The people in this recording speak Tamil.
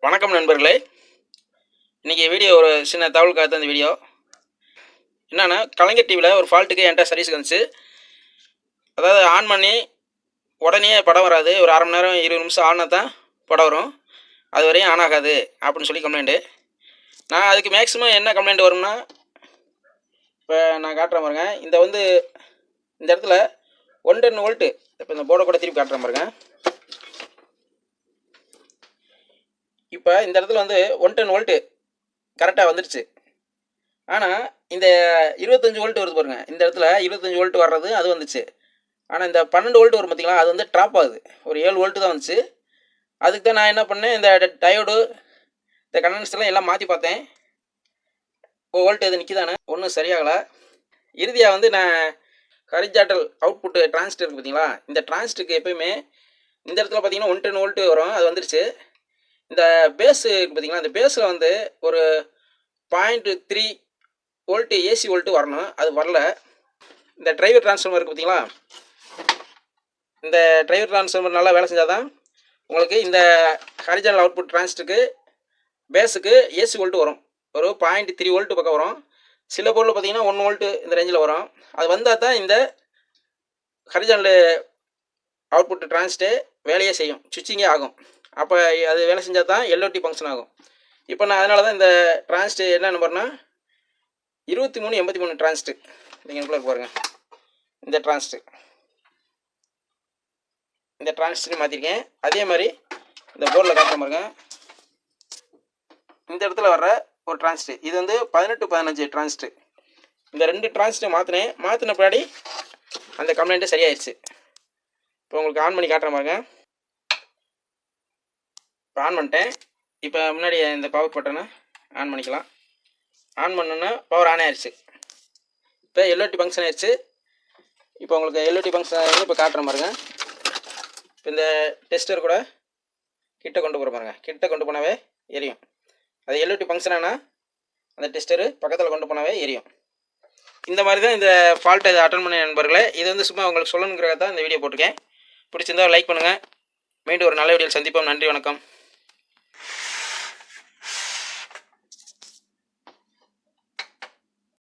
வணக்கம் நண்பர்களே. இன்றைக்கி வீடியோ ஒரு சின்ன தகவலுக்காக தான் இந்த வீடியோ. என்னென்னா, கலைஞர் டிவியில் ஒரு ஃபால்ட்டுக்கு என்கிட்ட சர்வீஸுக்கு வந்துச்சு. அதாவது ஆன் பண்ணி உடனே படம் வராது, ஒரு அரை மணி நேரம் 20 நிமிஷம் ஆனா தான் படம் வரும், அது வரையும் ஆன் ஆகாது அப்படின்னு சொல்லி கம்ப்ளைண்ட்டு. நான் அதுக்கு மேக்ஸிமம் என்ன கம்ப்ளைண்ட் வரும்னா, இப்போ நான் காட்டுறேன் பாருங்க, இந்த இடத்துல 110 வோல்ட்டு, இப்போ இந்த போர்டை கூட திருப்பி காட்டுறேன் பாருங்க. இப்போ இந்த இடத்துல 110 வோல்ட்டு கரெக்டாக வந்துடுச்சு. ஆனால் இந்த 25 வோல்ட்டு வருது பாருங்க, இந்த இடத்துல 25 வோல்ட்டு வர்றது அது வந்துச்சு. ஆனால் இந்த 12 வோல்ட்டு வரும் பார்த்தீங்களா, அது ட்ராப் ஆகுது. ஒரு 7 வோல்ட்டு தான் வந்துச்சு. அதுக்கு தான் நான் என்ன பண்ணேன், இந்த டயோடு, இந்த கண்டன்சர்லாம் எல்லாம் மாற்றி பார்த்தேன். வோல்ட்டு எது நிற்கிதானே, ஒன்றும் சரியாகலை. இறுதியாக நான் ஹரிஜாண்டல் அவுட்புட்டு டிரான்சிஸ்டர் இருக்குது பார்த்தீங்களா, இந்த டிரான்சிஸ்டருக்கு எப்பயுமே இந்த இடத்துல பார்த்தீங்கன்னா 110 வோல்ட்டு வரும், அது வந்துருச்சு. இந்த பேஸு பார்த்தீங்கன்னா, இந்த பேஸில் ஒரு 0.3 வோல்ட்டு ஏசி வோல்ட்டு வரணும், அது வரல. இந்த டிரைவர் டிரான்ஸ்ஃபார்மர் இருக்குது பார்த்தீங்களா, இந்த டிரைவர் டிரான்ஸ்ஃபார்மர் நல்லா வேலை செஞ்சால் தான் உங்களுக்கு இந்த ஹரிஜாண்டல் அவுட்புட் டிரான்சிஸ்டருக்கு பேஸுக்கு ஏசி வோல்ட்டு வரும். ஒரு 0.3 வோல்ட்டு பக்கம் வரும். சில பொருள் பார்த்தீங்கன்னா 1 வோல்ட்டு இந்த ரேஞ்சில் வரும். அது வந்தால் தான் இந்த ஹரிஜாண்டல் அவுட்புட் டிரான்சிஸ்டர் வேலையே செய்யும், சுவிட்சிங்கே ஆகும். அப்போ அது வேலை செஞ்சால் தான் எல்ஓடி ஃபங்க்ஷன் ஆகும். இப்போ நான் அதனால தான் இந்த டிரான்சிஸ்டர் என்ன நம்பர்னா 2383 டிரான்சிஸ்டர் நீங்கள் பாருங்கள். இந்த டிரான்சிஸ்டர் மாற்றிருக்கேன். அதே மாதிரி இந்த போர்டில் காட்டுற பாருங்க, இந்த இடத்துல வர்ற ஒரு டிரான்சிஸ்டர், இது 1815 டிரான்சிஸ்டர். இந்த 2 டிரான்சிஸ்டர் மாற்றின பின்னாடி அந்த கம்ப்ளைண்ட்டு சரியாயிடுச்சு. இப்போ உங்களுக்கு ஆன் பண்ணி காட்டுற பாருங்க. இப்போ ஆன் பண்ணிட்டேன். இப்போ முன்னாடி இந்த பவர் பட்டனை ஆன் பண்ணிக்கலாம். ஆன் பண்ணோன்னா பவர் ஆன் ஆயிடுச்சு. இப்போ எல்ஓடி ஃபங்க்ஷன் ஆயிடுச்சு. இப்போ உங்களுக்கு எல்ஓடி ஃபங்க்ஷன் இப்போ காட்டுற பாருங்க. இப்போ இந்த டெஸ்டர் கூட கிட்ட கொண்டு போகிற பாருங்க, கிட்ட கொண்டு போனாவே எரியும். அது எல்ஓடி ஃபங்க்ஷன் ஆனால் அந்த டெஸ்டரு பக்கத்தில் கொண்டு போனாவே எரியும். இந்த மாதிரி தான் இந்த ஃபால்ட்டை இதை அட்டன் பண்ண நண்பர்களே. இது சும்மா உங்களுக்கு சொல்லணுங்கிறத தான் இந்த வீடியோ போட்டிருக்கேன். பிடிச்சிருந்தால் லைக் பண்ணுங்கள். மீண்டும் ஒரு நல்ல வீடியோவில் சந்திப்போம். நன்றி, வணக்கம்.